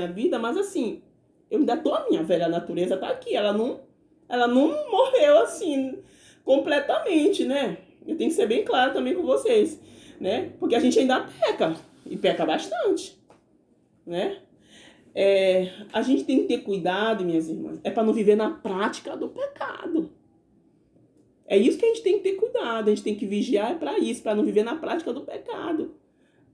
minha vida, mas assim, eu ainda tô, a minha velha natureza tá aqui, ela não morreu assim completamente, né? Eu tenho que ser bem claro também com vocês, né? Porque a gente ainda peca, e peca bastante, né? A gente tem que ter cuidado, minhas irmãs, para não viver na prática do pecado. É isso que a gente tem que ter cuidado, a gente tem que vigiar para isso, para não viver na prática do pecado,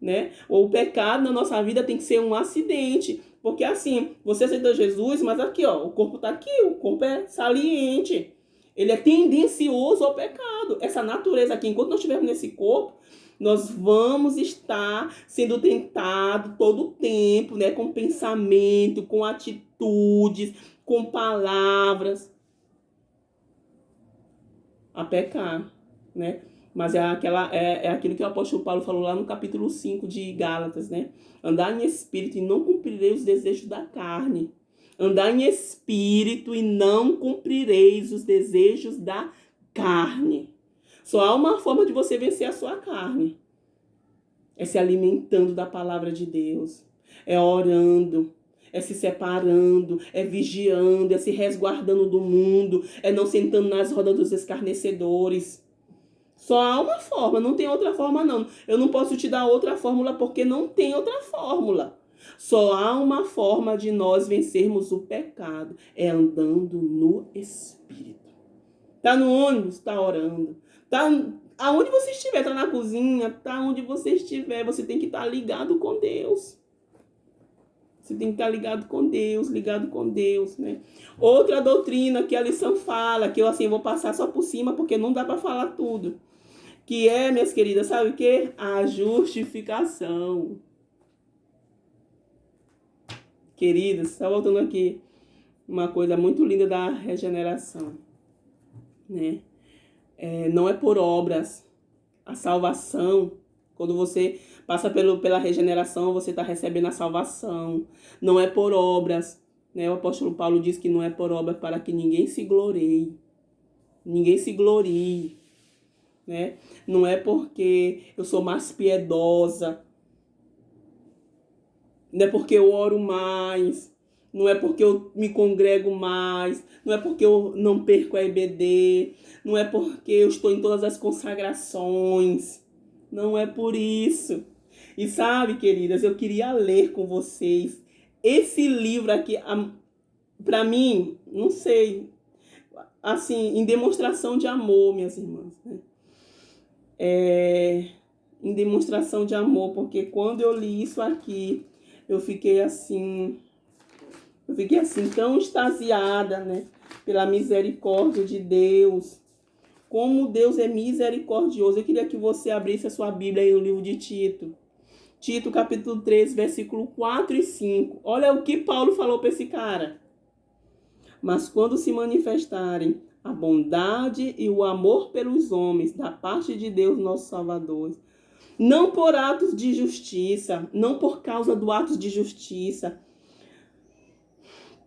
né? Ou o pecado na nossa vida tem que ser um acidente, porque assim, você aceitou Jesus, mas aqui, ó, o corpo tá aqui, o corpo é saliente, ele é tendencioso ao pecado. Essa natureza aqui, enquanto nós estivermos nesse corpo, nós vamos estar sendo tentados todo o tempo, né? Com pensamento, com atitudes, com palavras, a pecar, né? Mas é aquilo que o apóstolo Paulo falou lá no capítulo 5 de Gálatas, né? Andar em espírito e não cumprirei os desejos da carne. Andar em espírito e não cumprireis os desejos da carne. Só há uma forma de você vencer a sua carne. É se alimentando da palavra de Deus. É orando. É se separando, é vigiando, é se resguardando do mundo, é não sentando nas rodas dos escarnecedores. Só há uma forma, não tem outra forma não. Eu não posso te dar outra fórmula porque não tem outra fórmula. Só há uma forma de nós vencermos o pecado, é andando no Espírito. Tá no ônibus, tá orando. Tá aonde você estiver, tá na cozinha, tá onde você estiver, você tem que estar ligado com Deus. Você tem que estar ligado com Deus, né? Outra doutrina que a lição fala, que eu assim vou passar só por cima porque não dá para falar tudo. Que é, minhas queridas, sabe o quê? A justificação. Queridas, está voltando aqui uma coisa muito linda da regeneração, né? Não é por obras. A salvação, quando você passa pela regeneração, você está recebendo a salvação. Não é por obras, né? O apóstolo Paulo diz que não é por obras para que ninguém se glorie. Ninguém se glorie, né? Não é porque eu sou mais piedosa, não é porque eu oro mais, não é porque eu me congrego mais, não é porque eu não perco a EBD, não é porque eu estou em todas as consagrações, não é por isso. E sabe, queridas, eu queria ler com vocês esse livro aqui, para mim, não sei, assim, em demonstração de amor, minhas irmãs, né? Em demonstração de amor, porque quando eu li isso aqui, eu fiquei assim tão extasiada, né, pela misericórdia de Deus. Como Deus é misericordioso. Eu queria que você abrisse a sua Bíblia aí no livro de Tito. Tito, capítulo 3, versículo 4 e 5. Olha o que Paulo falou para esse cara. Mas quando se manifestarem a bondade e o amor pelos homens da parte de Deus, nosso Salvador, não por atos de justiça, não por causa do ato de justiça,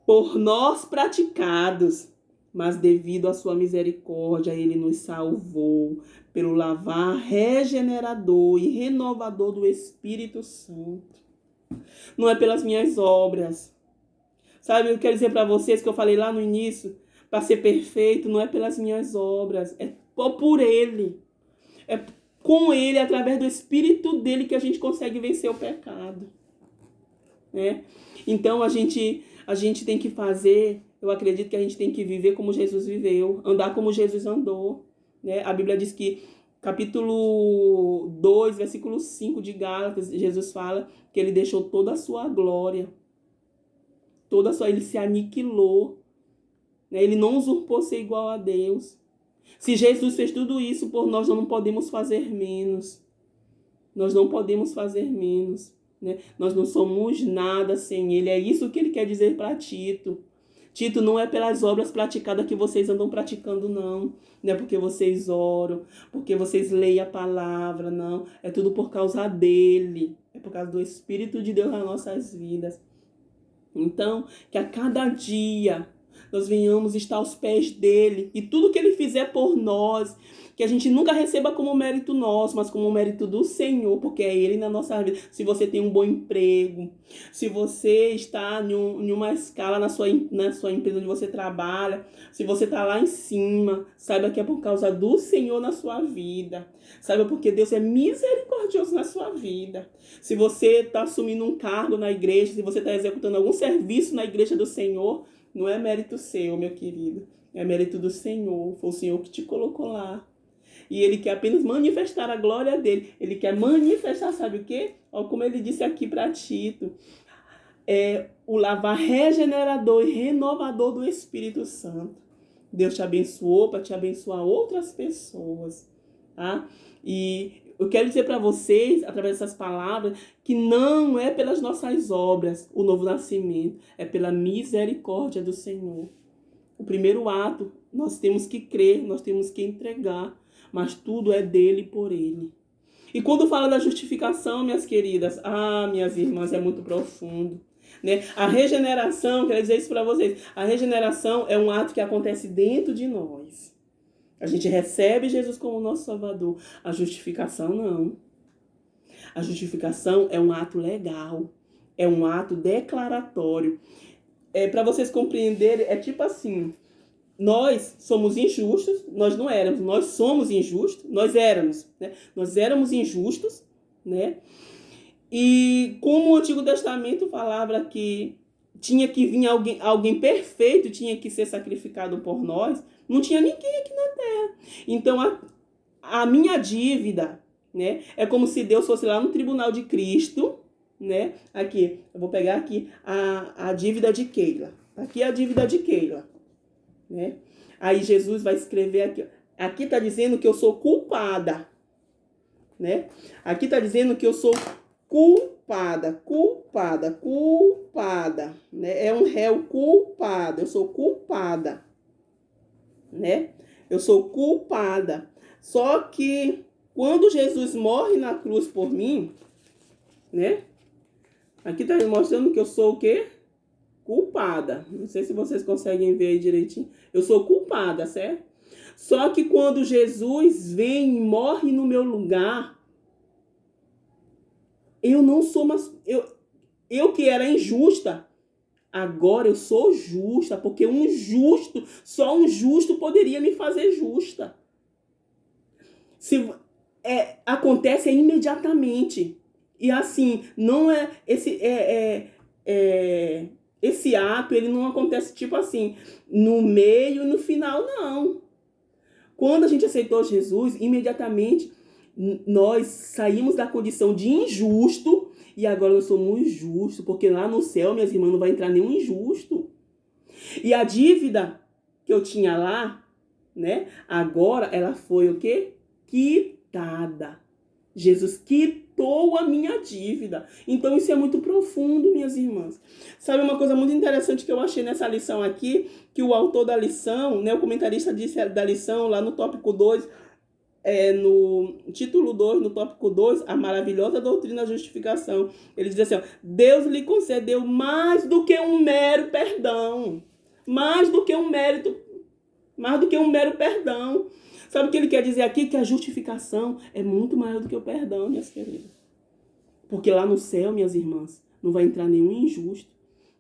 por nós praticados, mas devido à sua misericórdia, ele nos salvou pelo lavar regenerador e renovador do Espírito Santo. Não é pelas minhas obras. Sabe, eu quero dizer para vocês que eu falei lá no início, para ser perfeito, não é pelas minhas obras, é por ele. É com ele, através do Espírito dele, que a gente consegue vencer o pecado, né? Então a gente tem que fazer, eu acredito que a gente tem que viver como Jesus viveu, andar como Jesus andou, né? A Bíblia diz que, capítulo 2, versículo 5 de Gálatas, Jesus fala que ele deixou toda a sua glória, ele se aniquilou, né? Ele não usurpou ser igual a Deus. Se Jesus fez tudo isso por nós, nós não podemos fazer menos. Nós não podemos fazer menos, né? Nós não somos nada sem ele. É isso que ele quer dizer para Tito. Tito, não é pelas obras praticadas que vocês andam praticando, não. Não é porque vocês oram, porque vocês leem a palavra, não. É tudo por causa dele. É por causa do Espírito de Deus nas nossas vidas. Então, que a cada dia nós venhamos estar aos pés dele. E tudo que ele fizer por nós, que a gente nunca receba como mérito nosso, mas como mérito do Senhor, porque é ele na nossa vida. Se você tem um bom emprego, se você está em uma escala na sua empresa onde você trabalha, se você está lá em cima, saiba que é por causa do Senhor na sua vida. Saiba porque Deus é misericordioso na sua vida. Se você está assumindo um cargo na igreja, se você está executando algum serviço na igreja do Senhor, não é mérito seu, meu querido. É mérito do Senhor. Foi o Senhor que te colocou lá. E ele quer apenas manifestar a glória dele. Ele quer manifestar, sabe o quê? Olha como ele disse aqui para Tito. É o lavar regenerador e renovador do Espírito Santo. Deus te abençoou para te abençoar outras pessoas. Tá? E eu quero dizer para vocês, através dessas palavras, que não é pelas nossas obras o novo nascimento. É pela misericórdia do Senhor. O primeiro ato, nós temos que crer, nós temos que entregar. Mas tudo é dele e por ele. E quando fala da justificação, minhas queridas, minhas irmãs, é muito profundo. Né? A regeneração, quero dizer isso para vocês, a regeneração é um ato que acontece dentro de nós. A gente recebe Jesus como nosso Salvador. A justificação não. A justificação é um ato legal, é um ato declaratório. Para vocês compreenderem, é tipo assim... Nós somos injustos, nós não éramos, nós somos injustos, nós éramos, né? Nós éramos injustos, né? E como o Antigo Testamento falava que tinha que vir alguém perfeito, tinha que ser sacrificado por nós, não tinha ninguém aqui na terra. Então a minha dívida, né? É como se Deus fosse lá no tribunal de Cristo, né? Aqui, eu vou pegar aqui a dívida de Keila. Aqui é a dívida de Keila. Né? Aí Jesus vai escrever aqui. Aqui está dizendo que eu sou culpada. Né? Aqui está dizendo que eu sou culpada. Né? É um réu culpado. Eu sou culpada. Né? Eu sou culpada. Só que quando Jesus morre na cruz por mim, né? Aqui está mostrando que eu sou o quê? Culpada. Não sei se vocês conseguem ver aí direitinho. Eu sou culpada, certo? Só que quando Jesus vem e morre no meu lugar, eu não sou mais... Eu que era injusta, agora eu sou justa, porque só um justo poderia me fazer justa. Acontece imediatamente. E assim, não é... Esse ato, ele não acontece tipo assim, no meio e no final, não. Quando a gente aceitou Jesus, imediatamente nós saímos da condição de injusto e agora nós somos justos, porque lá no céu, minhas irmãs, não vai entrar nenhum injusto. E a dívida que eu tinha lá, né, agora ela foi o quê? Quitada. Jesus quitou a minha dívida. Então isso é muito profundo, minhas irmãs. Sabe uma coisa muito interessante que eu achei nessa lição aqui? Que o autor da lição, né, o comentarista disse da lição, lá no tópico 2, no título 2, no tópico 2, a maravilhosa doutrina da justificação. Ele diz assim, ó, Deus lhe concedeu mais do que um mero perdão. Mais do que um mero perdão. Sabe o que ele quer dizer aqui? Que a justificação é muito maior do que o perdão, minhas queridas. Porque lá no céu, minhas irmãs, não vai entrar nenhum injusto.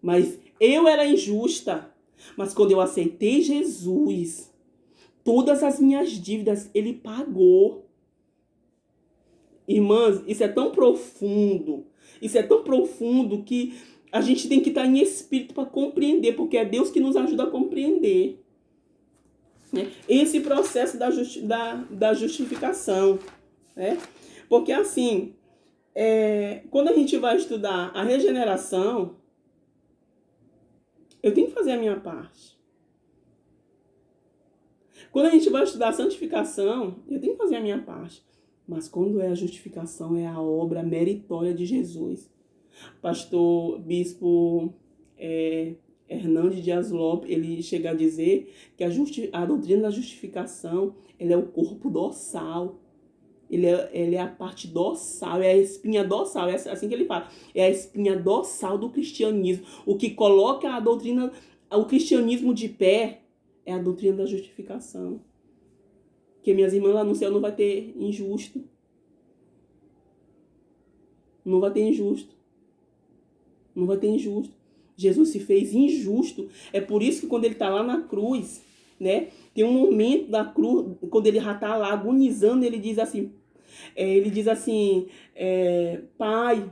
Mas eu era injusta. Mas quando eu aceitei Jesus, todas as minhas dívidas ele pagou. Irmãs, isso é tão profundo. Isso é tão profundo que a gente tem que estar em espírito para compreender. Porque é Deus que nos ajuda a compreender. Esse processo da justificação, né? Porque assim, quando a gente vai estudar a regeneração, eu tenho que fazer a minha parte. Quando a gente vai estudar a santificação, eu tenho que fazer a minha parte. Mas quando é a justificação, é a obra meritória de Jesus. Pastor, bispo... Hernandes Dias Lopes, ele chega a dizer que a doutrina da justificação, ele é o corpo dorsal. Ele é a parte dorsal, é a espinha dorsal, é assim que ele fala. É a espinha dorsal do cristianismo. O que coloca a doutrina o cristianismo de pé é a doutrina da justificação. Porque minhas irmãs lá no céu não vai ter injusto. Não vai ter injusto. Não vai ter injusto. Jesus se fez injusto. É por isso que quando ele está lá na cruz, né? Tem um momento da cruz, quando ele já está lá agonizando, ele diz assim, Pai,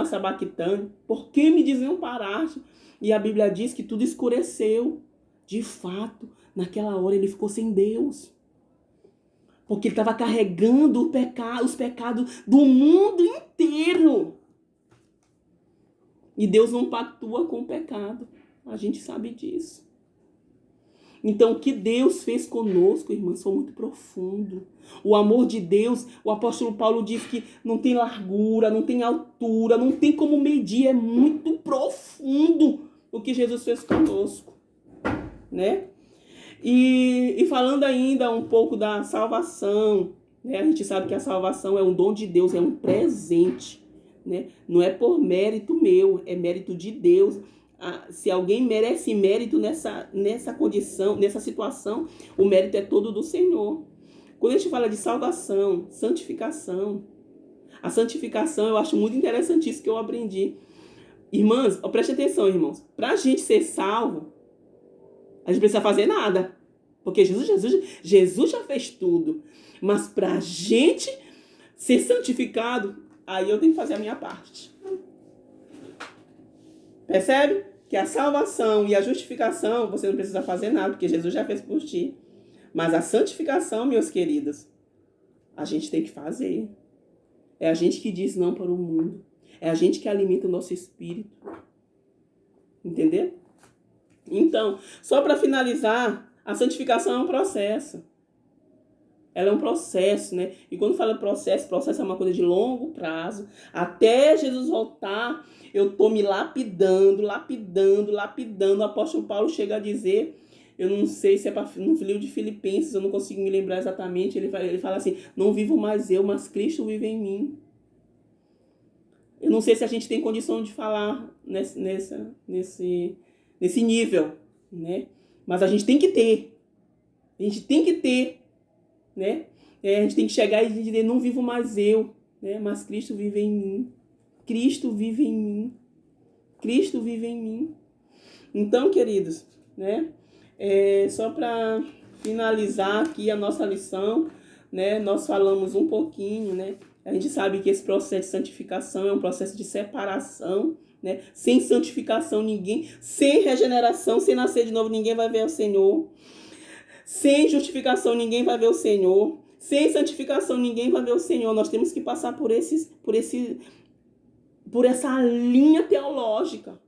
Sabactane, por que me desamparaste? E a Bíblia diz que tudo escureceu. De fato, naquela hora ele ficou sem Deus. Porque ele estava carregando os pecados do mundo inteiro. E Deus não pactua com o pecado. A gente sabe disso. Então, o que Deus fez conosco, irmãs, foi muito profundo. O amor de Deus, o apóstolo Paulo diz que não tem largura, não tem altura, não tem como medir. É muito profundo o que Jesus fez conosco, né? E falando ainda um pouco da salvação, né? A gente sabe que a salvação é um dom de Deus, é um presente, né? Não é por mérito meu, é mérito de Deus. Se alguém merece mérito nessa condição, nessa situação, o mérito é todo do Senhor. Quando a gente fala de salvação, santificação, a santificação eu acho muito interessante isso que eu aprendi. Irmãs, preste atenção, irmãos. Para a gente ser salvo, a gente não precisa fazer nada. Porque Jesus já fez tudo. Mas para a gente ser santificado, aí eu tenho que fazer a minha parte. Percebe? Que a salvação e a justificação, você não precisa fazer nada, porque Jesus já fez por ti. Mas a santificação, meus queridos, a gente tem que fazer. É a gente que diz não para o mundo. É a gente que alimenta o nosso espírito. Entendeu? Então, só para finalizar, a santificação é um processo. Ela é um processo, né? E quando fala processo é uma coisa de longo prazo. Até Jesus voltar, eu estou me lapidando. O apóstolo Paulo chega a dizer, eu não sei se é no livro de Filipenses, eu não consigo me lembrar exatamente, ele fala assim, não vivo mais eu, mas Cristo vive em mim. Eu não sei se a gente tem condição de falar nesse nível, né? Mas a gente tem que ter. Né? A gente tem que chegar e dizer, não vivo mais eu, né? Mas Cristo vive em mim. Cristo vive em mim. Cristo vive em mim. Então, queridos, né? Só para finalizar aqui a nossa lição, né? Nós falamos um pouquinho, né? A gente sabe que esse processo de santificação é um processo de separação, né? Sem santificação ninguém, sem regeneração, sem nascer de novo ninguém vai ver o Senhor. Sem justificação ninguém vai ver o Senhor. Sem santificação ninguém vai ver o Senhor. Nós temos que passar por essa linha teológica,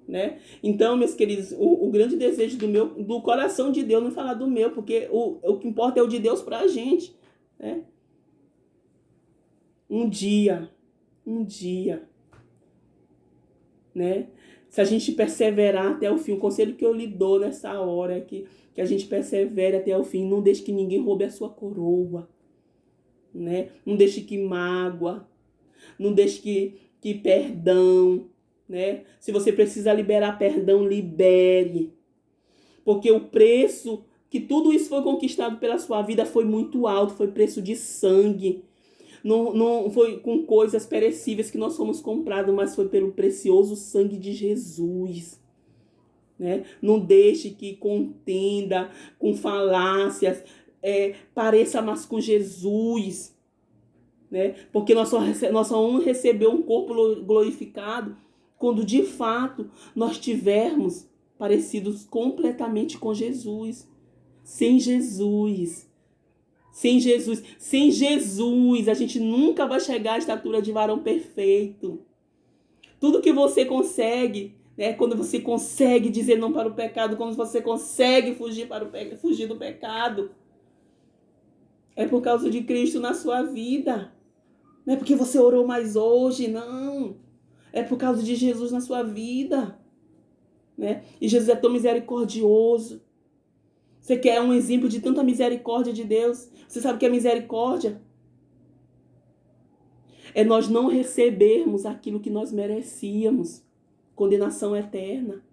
né? Então, meus queridos, o grande desejo do coração de Deus, não é falar do meu, porque o que importa é o de Deus pra gente, né? Um dia, né? Se a gente perseverar até o fim, o conselho que eu lhe dou nessa hora é que a gente persevere até o fim, não deixe que ninguém roube a sua coroa, né? Não deixe que mágoa, não deixe que perdão, né? Se você precisa liberar perdão, libere. Porque o preço que tudo isso foi conquistado pela sua vida foi muito alto, foi preço de sangue. Não foi com coisas perecíveis que nós fomos comprados, mas foi pelo precioso sangue de Jesus, né? Não deixe que contenda com falácias pareça mais com Jesus, né? Porque nós só vamos receber um corpo glorificado quando de fato nós tivermos parecidos completamente com Jesus. Sem Jesus, a gente nunca vai chegar à estatura de varão perfeito. Tudo que você consegue, né, quando você consegue dizer não para o pecado, quando você consegue fugir do pecado, é por causa de Cristo na sua vida. Não é porque você orou mais hoje, não. É por causa de Jesus na sua vida, né? E Jesus é tão misericordioso. Você quer um exemplo de tanta misericórdia de Deus? Você sabe o que é misericórdia? É nós não recebermos aquilo que nós merecíamos. condenação eterna.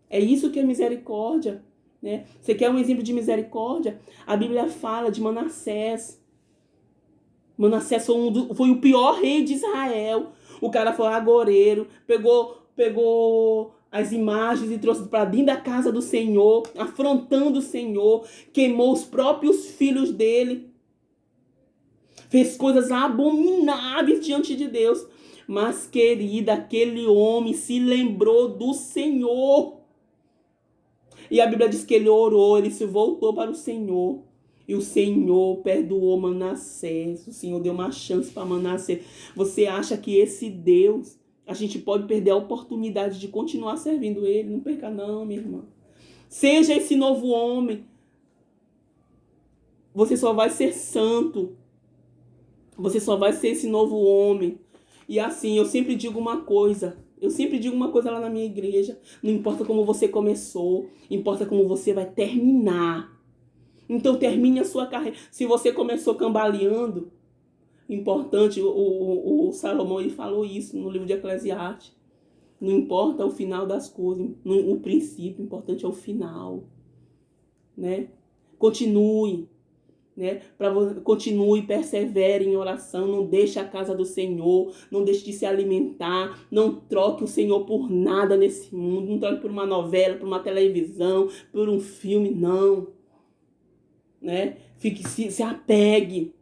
É isso que é misericórdia, né? Você quer um exemplo de misericórdia? A Bíblia fala de Manassés. Manassés foi o pior rei de Israel. O cara foi agoreiro, pegou as imagens e trouxe para dentro da casa do Senhor, afrontando o Senhor, queimou os próprios filhos dele, fez coisas abomináveis diante de Deus. Mas, querida, aquele homem se lembrou do Senhor. E a Bíblia diz que ele orou, ele se voltou para o Senhor. E o Senhor perdoou Manassés. O Senhor deu uma chance para Manassés. Você acha que esse Deus, a gente pode perder a oportunidade de continuar servindo Ele? Não perca não, minha irmã. Seja esse novo homem. Você só vai ser santo. Você só vai ser esse novo homem. E assim, eu sempre digo uma coisa lá na minha igreja. Não importa como você começou, importa como você vai terminar. Então termine a sua carreira. Se você começou cambaleando, importante, o Salomão ele falou isso no livro de Eclesiastes. Não importa o final das coisas, o princípio, o importante é o final, né? Continue, né? Continue, persevere em oração, não deixe a casa do Senhor, não deixe de se alimentar, não troque o Senhor por nada nesse mundo, não troque por uma novela, por uma televisão, por um filme, não. Né? Se apegue,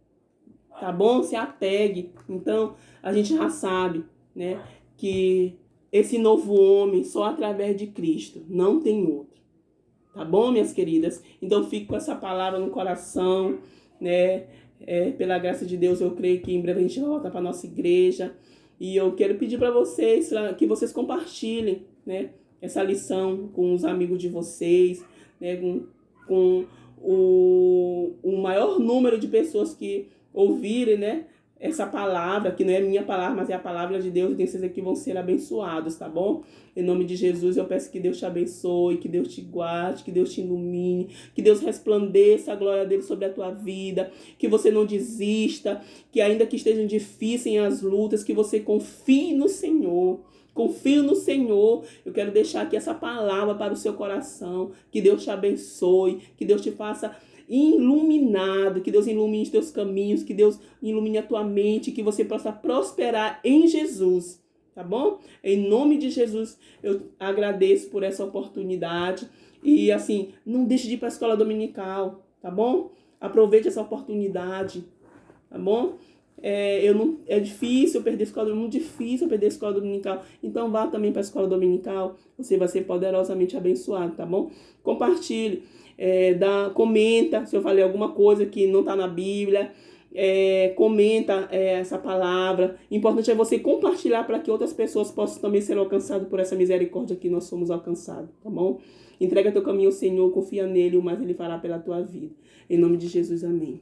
tá bom? Se apegue. Então, a gente já sabe, né, que esse novo homem só através de Cristo, não tem outro. Tá bom, minhas queridas? Então, fico com essa palavra no coração, né? Pela graça de Deus, eu creio que em breve a gente vai voltar para nossa igreja. E eu quero pedir para vocês que vocês compartilhem, né, essa lição com os amigos de vocês, né, com o maior número de pessoas que ouvirem, né, essa palavra, que não é minha palavra, mas é a palavra de Deus, e tenho certeza que vão ser abençoados, tá bom? Em nome de Jesus, eu peço que Deus te abençoe, que Deus te guarde, que Deus te ilumine, que Deus resplandeça a glória dele sobre a tua vida, que você não desista, que ainda que estejam difíceis as lutas, que você confie no Senhor. Confio no Senhor. Eu quero deixar aqui essa palavra para o seu coração. Que Deus te abençoe. Que Deus te faça iluminado. Que Deus ilumine os teus caminhos. Que Deus ilumine a tua mente. Que você possa prosperar em Jesus. Tá bom? Em nome de Jesus, eu agradeço por essa oportunidade. E assim, não deixe de ir para a escola dominical. Tá bom? Aproveite essa oportunidade. Tá bom? É difícil perder a escola, é muito difícil perder a escola dominical. Então vá também para a escola dominical, você vai ser poderosamente abençoado, tá bom? Compartilhe, comenta se eu falei alguma coisa que não está na Bíblia, comenta essa palavra. Importante é você compartilhar para que outras pessoas possam também ser alcançadas por essa misericórdia que nós somos alcançados, tá bom? Entrega teu caminho ao Senhor, confia nele, o mais ele fará pela tua vida. Em nome de Jesus, amém.